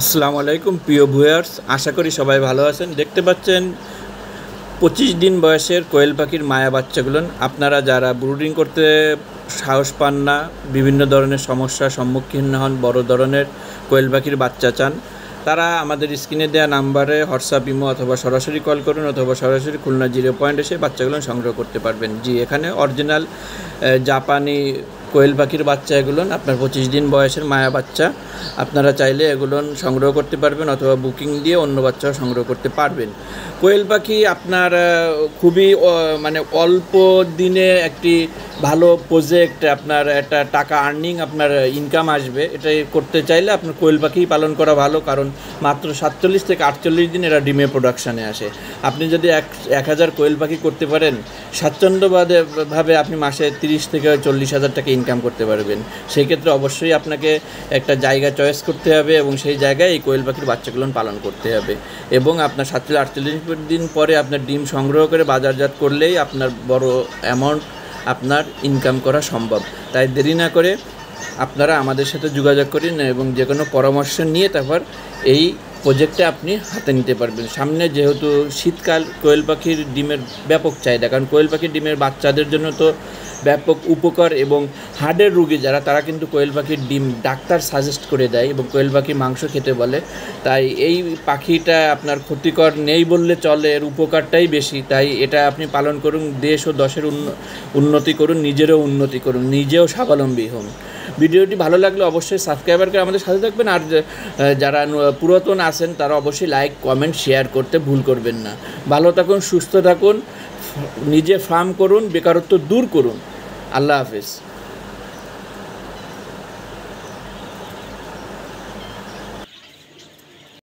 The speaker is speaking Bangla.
আসসালামু আলাইকুম প্রিয় ভিউয়ার্স, আশা করি সবাই ভালো আছেন। দেখতে পাচ্ছেন 25 দিন বয়সের কোয়েল পাখির মায়া বাচ্চাগুলো। আপনারা যারা ব্রুডিং করতে সাহস পান না, বিভিন্ন ধরনের সমস্যার সম্মুখীন হন, বড় ধরনের কোয়েল পাখির বাচ্চা চান, তারা আমাদের স্ক্রিনে দেওয়া নাম্বারে হোয়াটসঅ্যাপ, ইমো অথবা সরাসরি কল করুন, অথবা সরাসরি খুলনা 0 পয়েন্ট এসে বাচ্চাগুলো সংগ্রহ করতে পারবেন। জি, এখানে অরিজিনাল জাপানি কোয়েল পাখির বাচ্চা এগুলো আপনার 25 দিন বয়সের মায়া বাচ্চা। আপনারা চাইলে এগুলো সংগ্রহ করতে পারবেন, অথবা বুকিং দিয়ে অন্য বাচ্চাও সংগ্রহ করতে পারবেন। কোয়েল পাখি আপনার খুবই মানে অল্প দিনে একটি ভালো প্রজেক্ট, আপনার একটা টাকা আর্নিং, আপনার ইনকাম আসবে। এটাই করতে চাইলে আপনার কোয়েল পাখিই পালন করা ভালো, কারণ মাত্র 47 থেকে 48 দিন এরা ডিমে প্রোডাকশানে আসে। আপনি যদি 1000 কোয়েল পাখি করতে পারেন, স্বাচ্ছন্দ্যভাবে আপনি মাসে 30 থেকে 40,000 টাকা ইনকাম করতে পারবেন। সেই ক্ষেত্রে অবশ্যই আপনাকে একটা জায়গা চয়েস করতে হবে, এবং সেই জায়গায় এই কোয়েল পাখির বাচ্চাগুলো পালন করতে হবে। এবং আপনার 47-48 দিন পরে আপনার ডিম সংগ্রহ করে বাজারজাত করলেই আপনার বড় অ্যামাউন্ট আপনার ইনকাম করা সম্ভব। তাই দেরি না করে আপনারা আমাদের সাথে যোগাযোগ করুন, এবং যে কোনো পরামর্শ নিয়ে তারপর এই প্রজেক্টে আপনি হাতে নিতে পারবেন। সামনে যেহেতু শীতকাল, কোয়েল পাখির ডিমের ব্যাপক চাহিদা, কারণ কোয়েল পাখির ডিমের বাচ্চাদের জন্য তো ব্যাপক উপকার, এবং হার্টের রোগী যারা, তারা কিন্তু কোয়েল পাখির ডিম ডাক্তার সাজেস্ট করে দেয়, এবং কোয়েল পাখির মাংস খেতে বলে। তাই এই পাখিটা আপনার ক্ষতিকর নেই বললে চলে, এর উপকারটাই বেশি। তাই এটা আপনি পালন করুন, দেশ ও দশের উন্নতি করুন, নিজেরও উন্নতি করুন, নিজেও স্বাবলম্বী হন। ভিডিওটি ভালো লাগলে অবশ্যই সাবস্ক্রাইবার করে আমাদের সাথে থাকবেন, আর যারা পুরাতন আছেন তারা অবশ্যই লাইক, কমেন্ট, শেয়ার করতে ভুল করবেন না। ভালো থাকুন, সুস্থ থাকুন, নিজে ফার্ম করুন, বেকারত্ব দূর করুন। আল্লাহ হাফেজ।